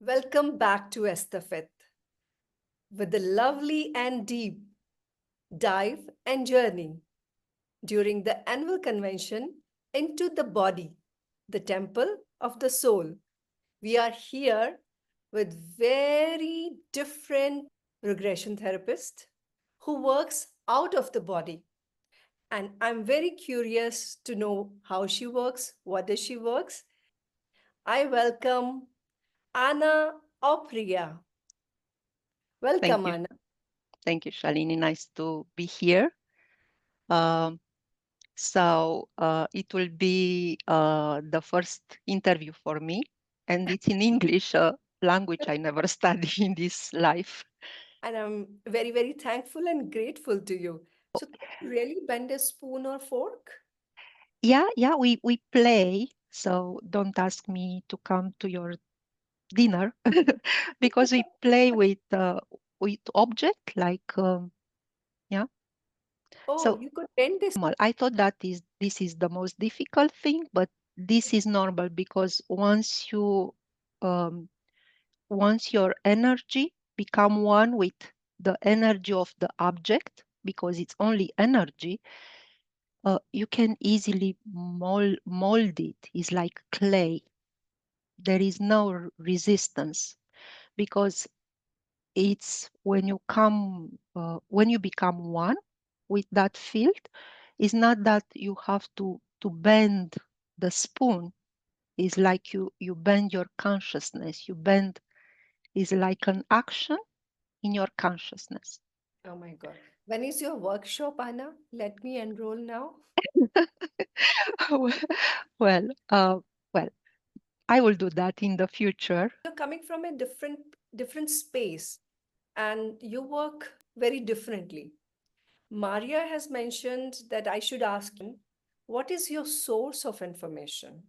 Welcome back to Estafet with the lovely and deep dive and journey during the annual convention into the body, the temple of the soul. We are here with very different regression therapist who works out of the body. And I'm very curious to know how she works, what does she works. I welcome Anna Oprea. Thank Welcome, you. Anna. Thank you, Shalini. Nice to be here. Um, it will be the first interview for me, and it's in English, a language I never studied in this life. And I'm very, very thankful and grateful to you. So, can you really bend a spoon or fork? Yeah, we play. So don't ask me to come to your dinner because we play with object like yeah. Oh, So you could bend this. I thought that this is the most difficult thing, but this is normal because um, once your energy become one with the energy of the object, because it's only energy, you can easily mold it. It's like clay. There is no resistance because it's when you become one with that field. It's not that you have to bend the spoon. It's like you bend your consciousness. You bend is like an action in your consciousness. Oh my God. When is your workshop, Anna? Let me enroll now. well, well, uh, well, I will do that in the future. You're coming from a different space and you work very differently. Maria has mentioned that I should ask you, what is your source of information?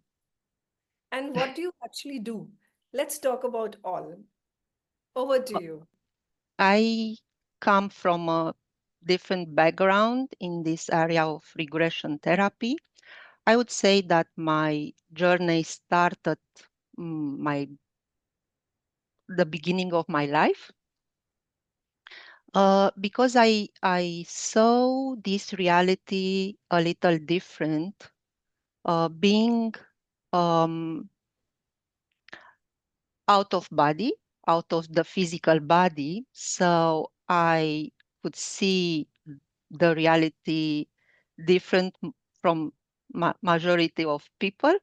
And what do you actually do? Let's talk about all. Over to Uh, you. I come from a different background in this area of regression therapy. I would say that my journey started my the beginning of my life because I saw this reality a little different, being um, out of body, out of the physical body. So I could see the reality different from majority of people.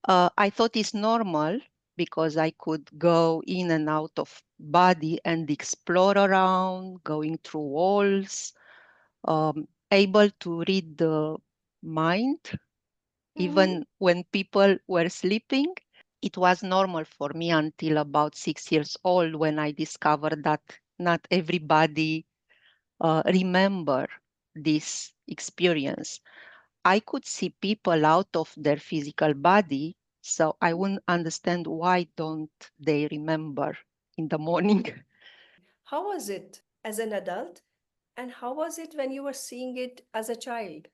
I thought it's normal because I could go in and out of body and explore around, going through walls, able to read the mind, Mm-hmm. even when people were sleeping. It was normal for me until about 6 years old when I discovered that not everybody remember this experience. I could see people out of their physical body, so I wouldn't understand why don't they remember in the morning. How was it as an adult? And how was it when you were seeing it as a child?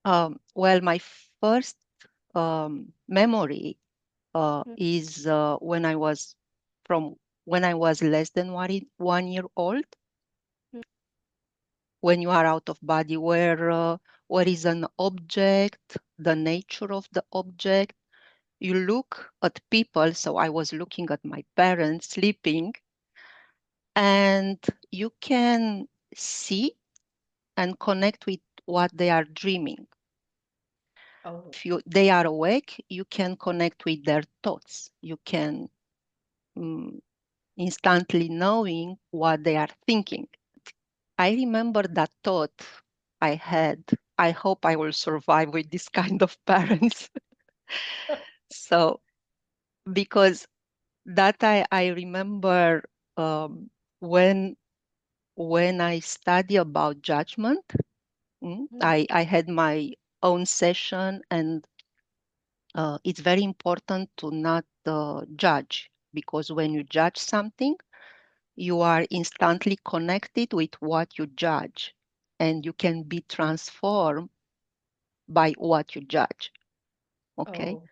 Well, my first memory Mm. is from when I was less than 1 year old. When you are out of body, where is an object, the nature of the object. You look at people. So I was looking at my parents sleeping, and you can see and connect with what they are dreaming. Oh, If they are awake, you can connect with their thoughts. You can mm, instantly knowing what they are thinking. I remember that thought I had. I hope I will survive with this kind of parents. So because that I remember um, when I study about judgment. mm. I had my own session, and it's very important to not judge, because when you judge something, you are instantly connected with what you judge, and you can be transformed by what you judge. Okay. Oh.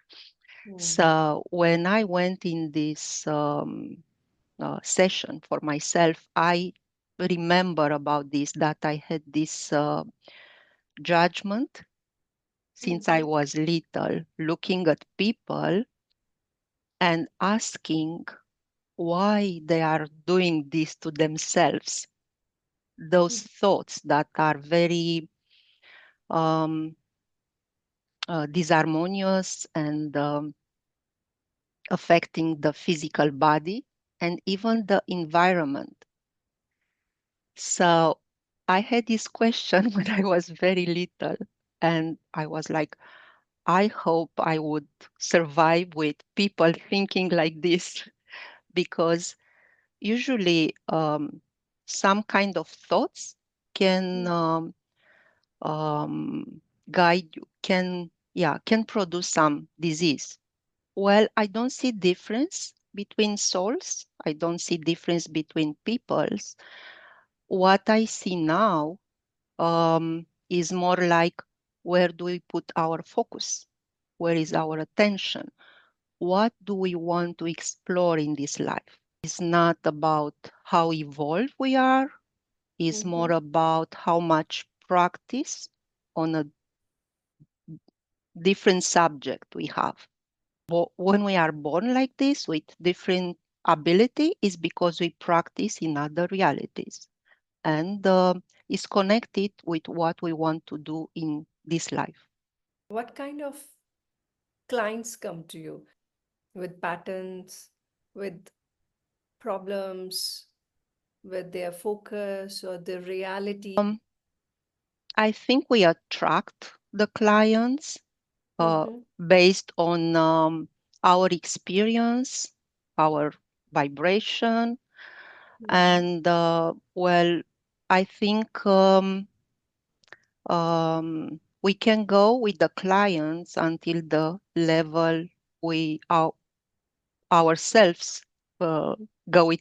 So when I went in this session for myself, I remember about this that I had this judgment since I was little, looking at people and asking why they are doing this to themselves. Those thoughts that are very um, disharmonious and affecting the physical body and even the environment. So I had this question when I was very little, and I was like, I hope I would survive with people thinking like this because usually some kind of thoughts can guide you, can produce some disease. Well, I don't see difference between souls. I don't see difference between peoples. What I see now is more like where do we put our focus? Where is our attention? What do we want to explore in this life? It's not about how evolved we are, it's more about how much practice on a different subject we have. When we are born like this with different ability is because we practice in other realities and is connected with what we want to do in this life. What kind of clients come to you with patterns, with problems, with their focus or the reality? I think we attract the clients uh, Mm-hmm. based on our experience, our vibration, and well, I think we can go with the clients until the level we ourselves uh, go it.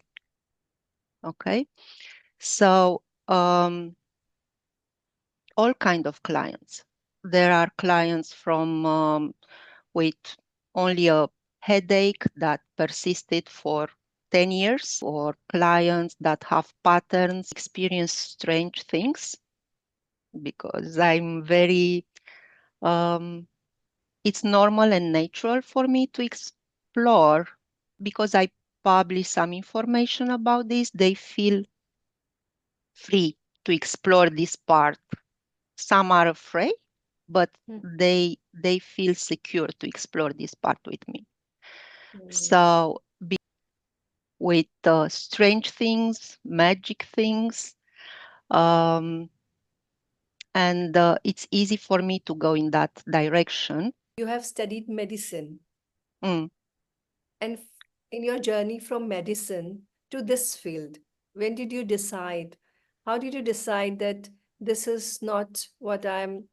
Okay, so all kind of clients. There are clients from with only a headache that persisted for 10 years, or clients that have patterns, experience strange things because I'm very it's normal and natural for me to explore because I publish some information about this. They feel free to explore this part. Some are afraid, but they feel secure to explore this part with me. So with strange things, magic things, um, and it's easy for me to go in that direction. You have studied medicine, Mm. and in your journey from medicine to this field, when did you decide? How did you decide that this is not what I'm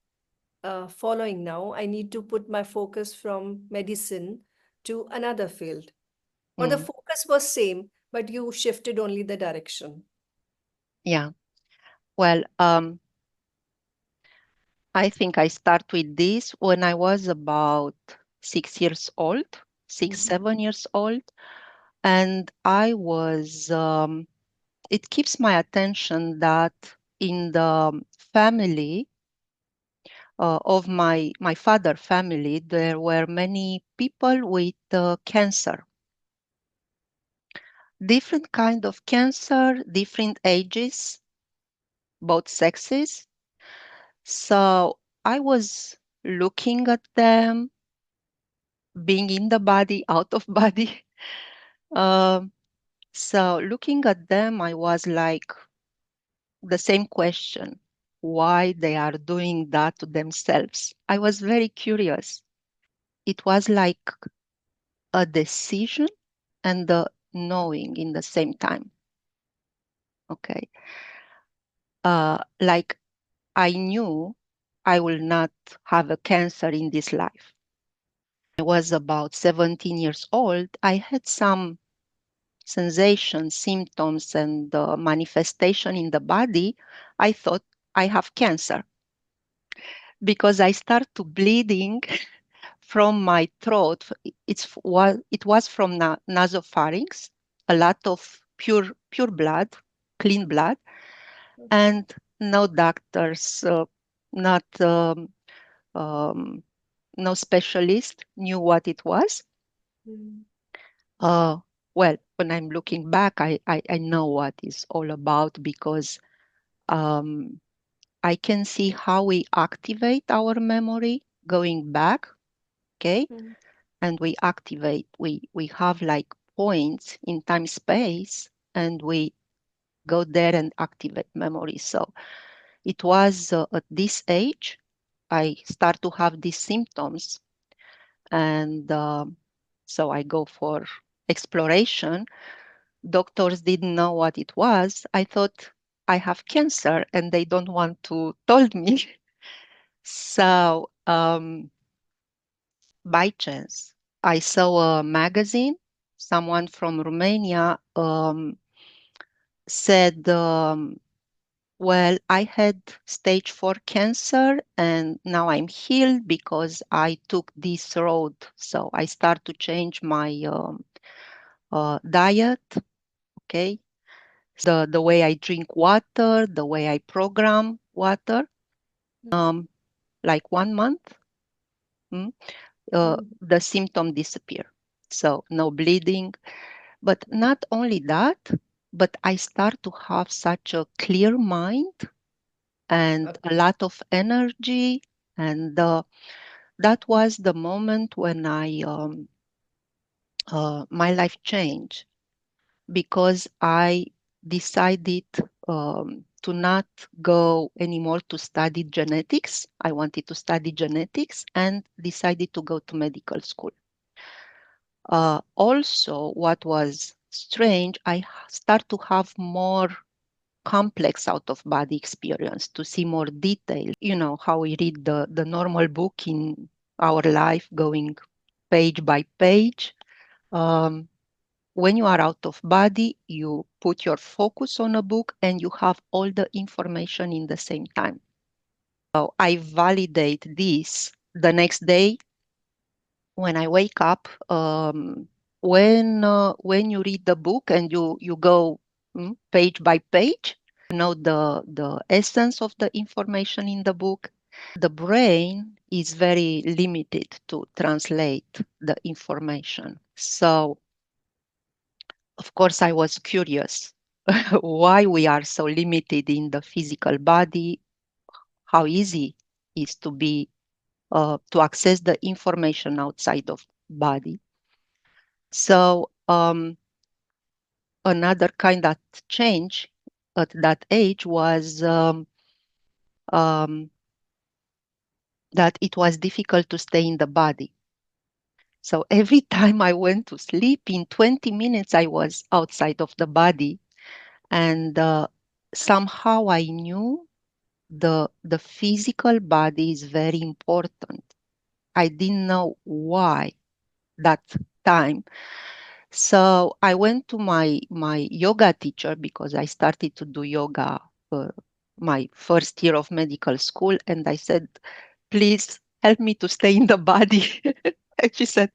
following now? I need to put my focus from medicine to another field. Or the Mm. focus was same, but you shifted only the direction. Yeah. Well, I think I start with this when I was about 6 years old, six, Mhm. 7 years old. And I was, it keeps my attention that in the family of my father family, there were many people with cancer, different kind of cancer, different ages, both sexes. So I was looking at them being in the body, out of body. Um, so looking at them, I was like the same question, why they are doing that to themselves. I was very curious. It was like a decision and the knowing in the same time. Okay. Like I knew I will not have a cancer in this life. I was about 17 years old. I had some sensations, symptoms, and manifestation in the body. I thought I have cancer because I start to bleeding from my throat. It was from nasopharynx, a lot of pure blood, clean blood, and no doctors, not um, no specialist knew what it was. Mm. Uh, well, when I'm looking back, I know what it's all about because um, I can see how we activate our memory going back, okay? Mm. And we have like points in time space, and we go there and activate memory. So it was at this age I start to have these symptoms, and so I go for exploration. Doctors didn't know what it was. I thought I have cancer, and they don't want to told me. So by chance, I saw a magazine. Someone from Romania said, well, I had stage 4 cancer and now I'm healed because I took this road. So I start to change my diet, okay? The way I drink water, the way I program water, like 1 month, mm, Mm. the symptom disappear. So no bleeding. But not only that, but I start to have such a clear mind and a lot of energy. And that was the moment when my life changed because I decided to not go anymore to study genetics. I wanted to study genetics and decided to go to medical school. Also, what was strange, start to have more complex out of body experience to see more detail. You know how we read the normal book in our life, going page by page. Um, when you are out of body, you put your focus on a book and you have all the information in the same time. So I validate this the next day when I wake up. When you read the book and you go page by page, you know the essence of the information in the book. The brain is very limited to translate the information. So of course I was curious why we are so limited in the physical body, how easy is to be to access the information outside of body. So another kind of change at that age was um, that it was difficult to stay in the body. So every time I went to sleep, in 20 minutes I was outside of the body, and somehow I knew the physical body is very important. I didn't know why that time. So I went to my yoga teacher because I started to do yoga my first year of medical school, and I said, "Please help me to stay in the body." And she said,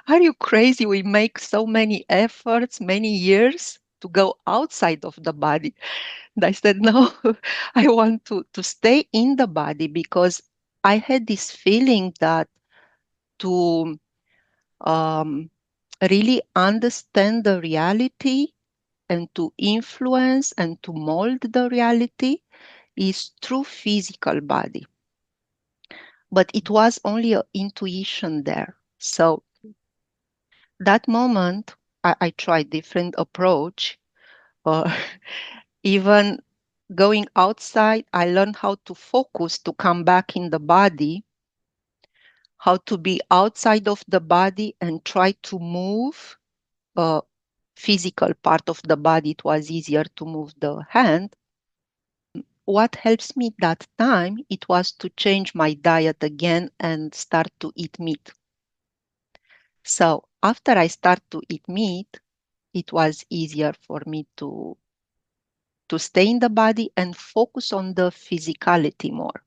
Are you crazy? We make so many efforts, many years to go outside of the body." And I said, "No, I want to stay in the body because I had this feeling that to um, really understand the reality and to influence and to mold the reality is through physical body." But it was only an intuition there. So that moment, I tried different approach. Uh, even going outside, I learned how to focus to come back in the body, how to be outside of the body and try to move physical part of the body. It was easier to move the hand. What helps me that time, it was to change my diet again and start to eat meat. So after I start to eat meat, it was easier for me to stay in the body and focus on the physicality more.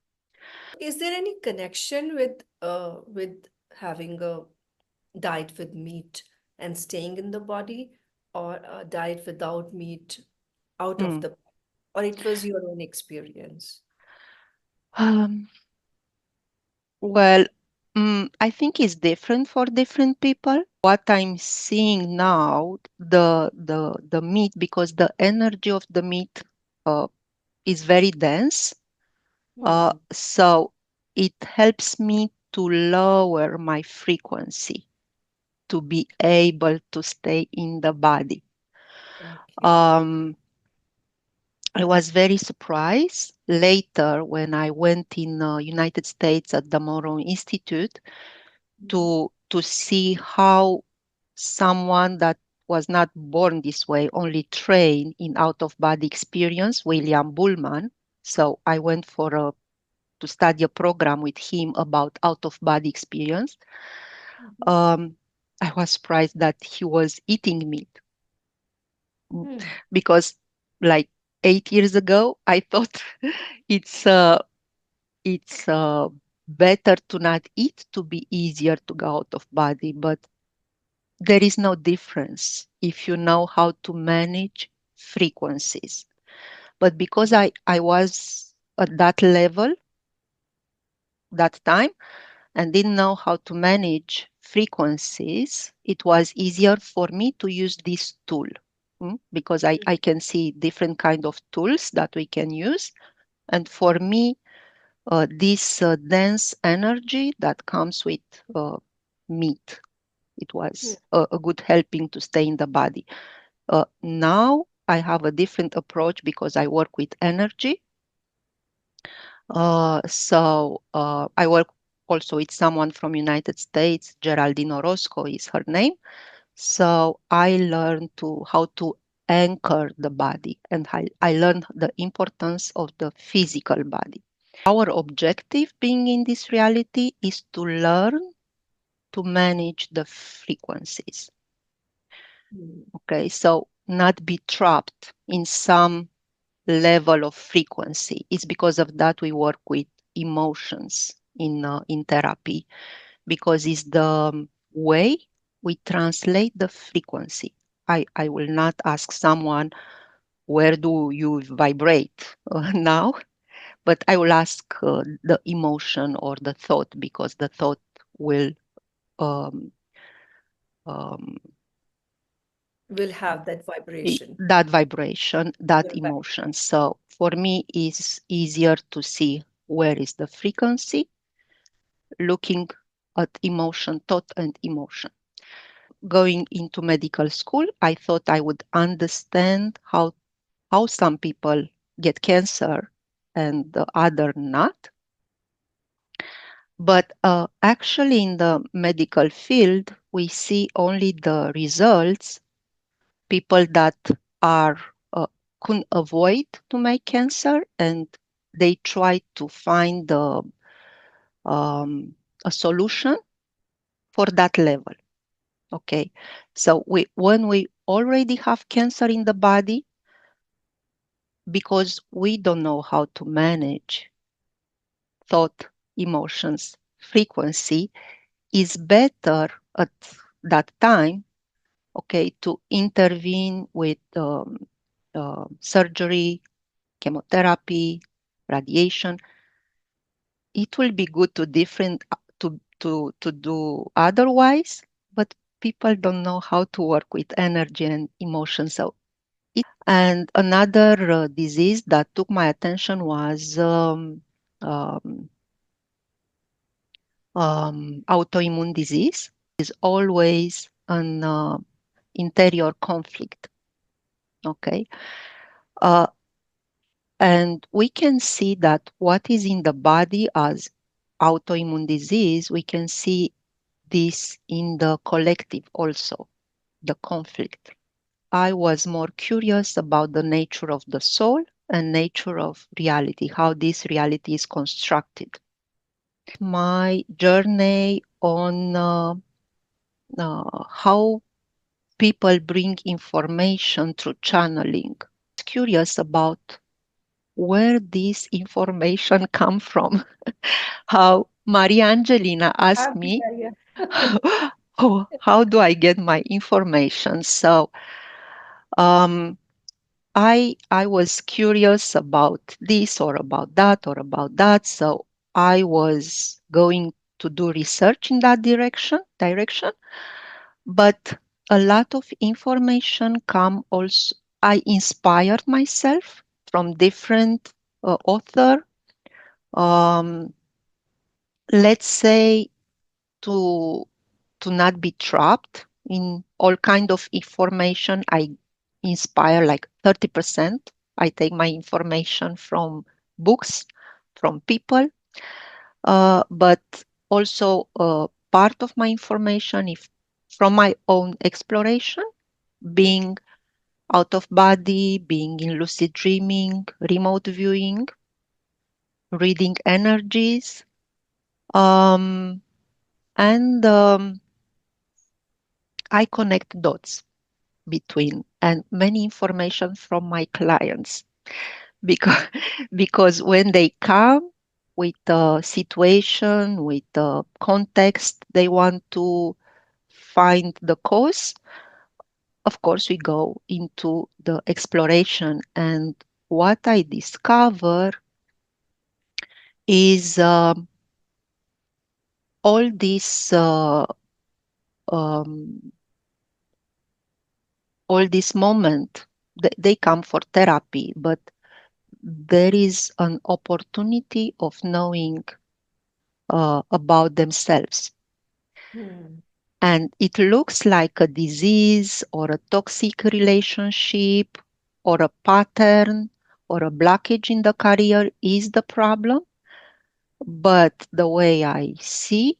Is there any connection with having a diet with meat and staying in the body, or a diet without meat out of Mm. the, or it was your own experience? Um, well, I think it's different for different people. What I'm seeing now, the meat, because the energy of the meat uh, is very dense, Hmm. so it helps me to lower my frequency to be able to stay in the body. Okay. Um, I was very surprised later when I went in United States at the Monroe Institute Mhm. to see how someone that was not born this way, only trained in out of body experience, William Bullman. So I went for a to study a program with him about out of body experience. Mhm. Um, I was surprised that he was eating meat. Mm. Hmm. Because like 8 years ago, I thought it's it's better to not eat to be easier to go out of body, but there is no difference if you know how to manage frequencies. But because I was at that level that time and didn't know how to manage frequencies, it was easier for me to use this tool. Because I can see different kind of tools that we can use. And for me, this dense energy that comes with meat, it Hmm. was a good helping to stay in the body. Now I have a different approach because I work with energy. So I work also with someone from United States, Geraldine Orozco is her name. So I learned to how to anchor the body, and I learned the importance of the physical body. Our objective being in this reality is to learn to manage the frequencies. Hmm. Okay, so not be trapped in some level of frequency. It's because of that we work with emotions in therapy, because it's the way we translate the frequency. I will not ask someone, where do you vibrate now? But I will ask the emotion or the thought, because the thought will um, um, Will have that vibration. that vibration, that Your back. emotion. So for me, it's easier to see where is the frequency, looking at emotion, thought, and emotion. Going into medical school, I thought I would understand how some people get cancer and the other not. But actually, in the medical field, we see only the results. People that are couldn't avoid to make cancer, and they try to find um, a solution for that level. Okay, so when we already have cancer in the body, because we don't know how to manage thought, emotions, frequency, is better at that time, okay, to intervene with surgery, chemotherapy, radiation. It will be good to different to do otherwise, but people don't know how to work with energy and emotion. So and another disease that took my attention was um, autoimmune disease. Is always an interior conflict. Okay. Uh, and we can see that what is in the body as autoimmune disease, we can see this in the collective also, the conflict. I was more curious about the nature of the soul and nature of reality, how this reality is constructed. My journey on how people bring information through channeling. Curious about where this information come from, how Maria Angelina asked Happy me, Maria. oh, how do I get my information? So um, I was curious about this or about that or about that. So I was going to do research in that direction. But a lot of information come also. I inspired myself from different author. Um, let's say to not be trapped in all kind of information. I inspire like 30%. I take my information from books, from people, but also part of my information if from my own exploration, being out of body, being in lucid dreaming, remote viewing, reading energies, um, and I connect dots between and many information from my clients because because when they come with a situation, with a context, they want to find the cause. Of course, we go into the exploration, and what I discover is all these um, all this moment they come for therapy, but there is an opportunity of knowing about themselves. Hmm. And it looks like a disease or a toxic relationship or a pattern or a blockage in the career is the problem. But the way I see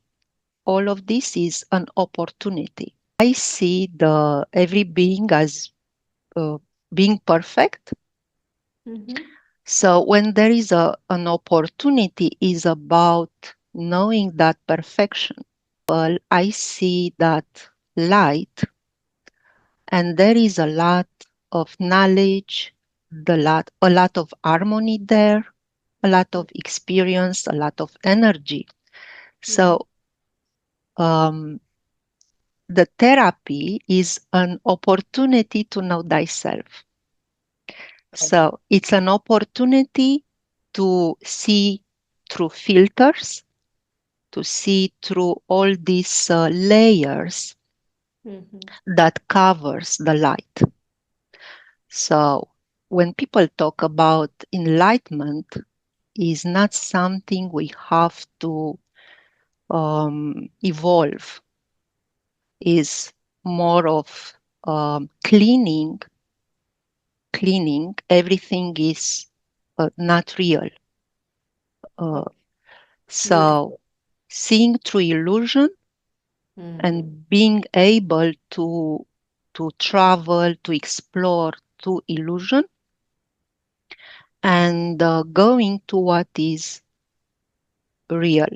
all of this is an opportunity. I see the every being as uh, being perfect. Mm-hmm. So when there is an opportunity is about knowing that perfection. Well, I see that light and there is a lot of knowledge, a lot of harmony there, a lot of experience, a lot of energy. Mm-hmm. So the therapy is an opportunity to know thyself. So it's an opportunity to see through filters, to see through all these layers Mm-hmm. that covers the light. So when people talk about enlightenment, is not something we have to evolve. Is more of cleaning. Everything is not real. Uh, Okay. so Beautiful. seeing through illusion Mm-hmm. and being able to travel, to explore to illusion and going to what is real.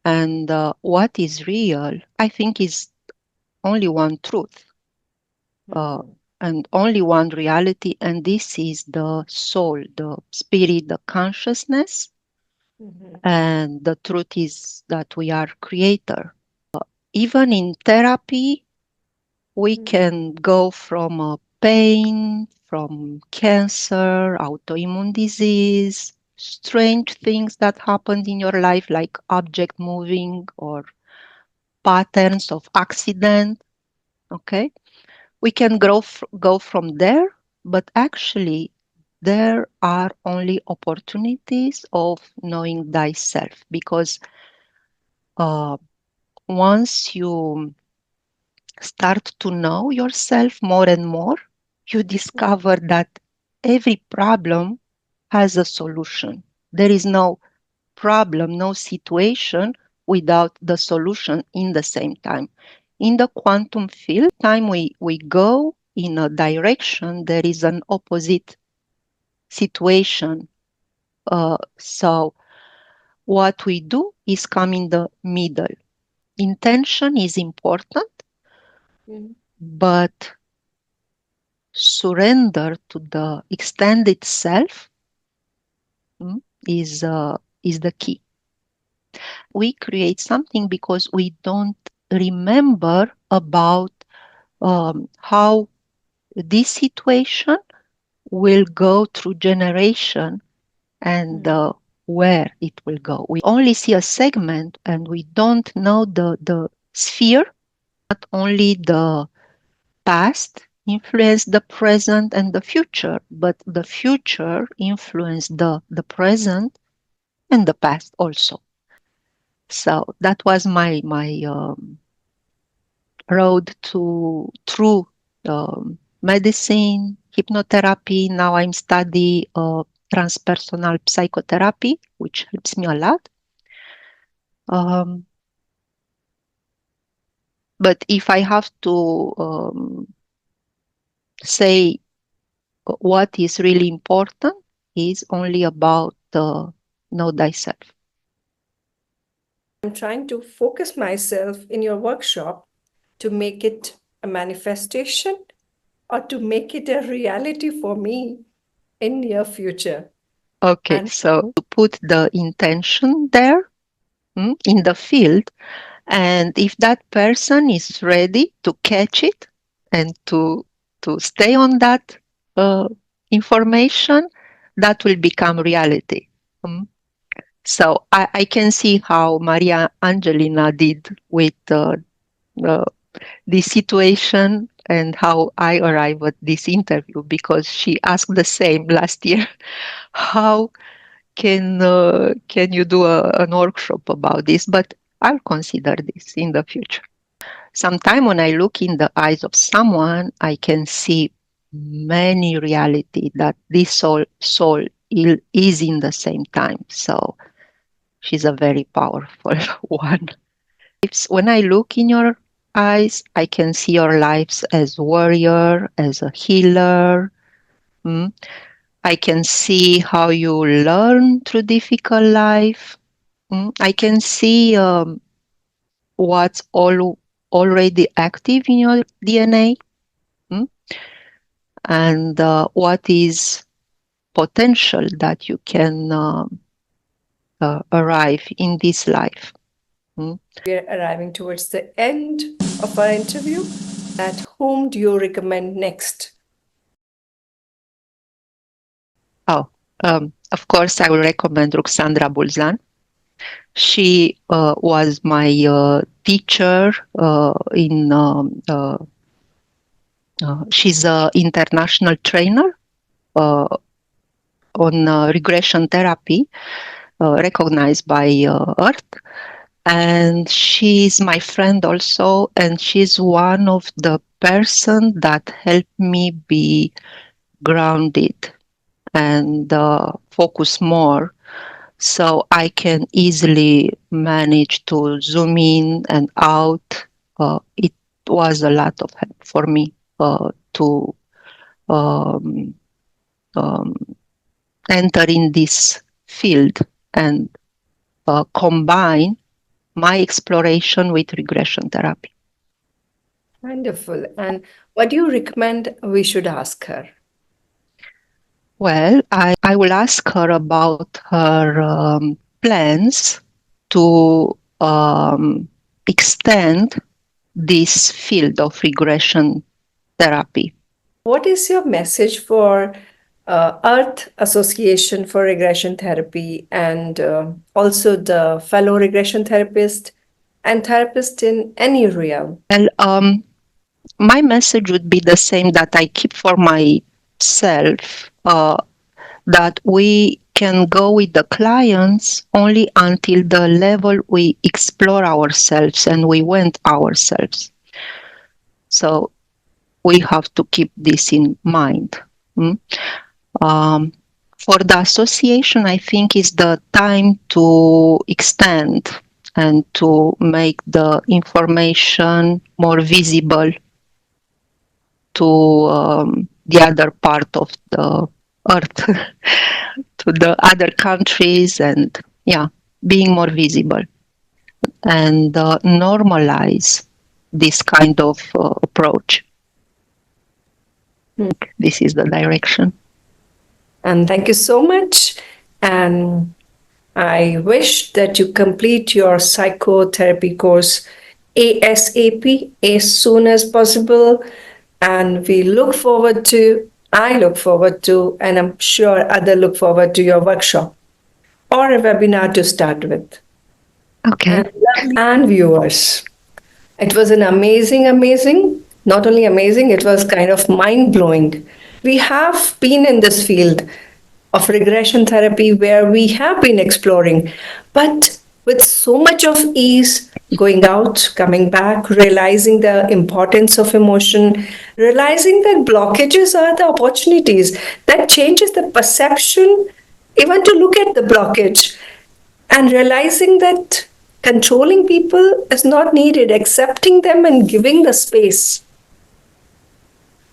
And what is real, I think, is only one truth uh, Mm-hmm. and only one reality, and this is the soul, the spirit, the consciousness. Mm-hmm. And the truth is that we are creator. Even in therapy, we Mm-hmm. can go from pain, from cancer, autoimmune disease, strange things that happened in your life, like object moving or patterns of accident. Okay, we can go from there, but actually, there are only opportunities of knowing thyself because uh, once you start to know yourself more and more, you discover that every problem has a solution. There is no problem, no situation without the solution in the same time. In the quantum field, time we go in a direction, there is an opposite situation. So what we do is come in the middle. Intention is important, Mm-hmm. but surrender to the extended self mm, is the key. We create something because we don't remember about how this situation will go through generation and where it will go. We only see a segment and we don't know the sphere, not only the past influence the present and the future, but the future influence the present and the past also. So that was my road to through medicine, hypnotherapy. Now I'm study transpersonal psychotherapy, which helps me a lot. But if I have to say what is really important, is only about know thyself. I'm trying to focus myself in your workshop to make it a manifestation or to make it a reality for me in near future. Okay, And so to put the intention there in the field, and if that person is ready to catch it and to stay on that information, that will become reality. So I can see how Maria Angelina did with this situation and how I arrived at this interview, because she asked the same last year. How can you do an workshop about this? But I'll consider this in the future. Sometime when I look in the eyes of someone, I can see many reality that this soul is in the same time. So she's a very powerful one. When I look in your eyes, I can see your lives as warrior, as a healer. I can see how you learn through difficult life. I can see what's already active in your DNA, and what is potential that you can arrive in this life. we're arriving towards the end of our interview. At whom do you recommend next? Of course, I will recommend Ruxandra Bulzan. She was my teacher in. She's an international trainer on regression therapy, recognized by Earth. And she's my friend also, and she's one of the person that helped me be grounded and focus more, so I can easily manage to zoom in and out. It was a lot of help for me to um, um, enter in this field and combine my exploration with regression therapy. Wonderful. And what do you recommend we should ask her? Well, I will ask her about her plans to extend this field of regression therapy. What is your message for Earth Association for Regression Therapy and also the fellow regression therapist and therapist in any realm? Well, my message would be the same that I keep for myself, that we can go with the clients only until the level we explore ourselves and we went ourselves. So we have to keep this in mind. For the association, I think is the time to extend and to make the information more visible to the other part of the earth, to the other countries, and being more visible and normalize this kind of approach. This is the direction. And thank you so much. And I wish that you complete your psychotherapy course ASAP, as soon as possible. And I look forward to, and I'm sure other look forward to your workshop or a webinar to start with. Okay. And viewers, it was an not only amazing, it was kind of mind blowing. We have been in this field of regression therapy where we have been exploring, but with so much of ease, going out, coming back, realizing the importance of emotion, realizing that blockages are the opportunities that changes the perception, even to look at the blockage, and realizing that controlling people is not needed, accepting them and giving the space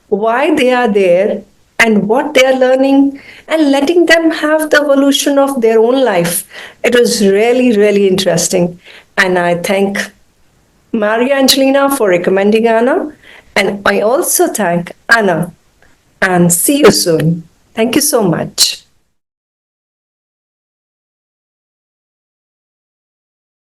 why they are there and what they are learning, and letting them have the evolution of their own life. It was really, really interesting. And I thank Maria Angelina for recommending Anna. And I also thank Anna. And see you soon. Thank you so much.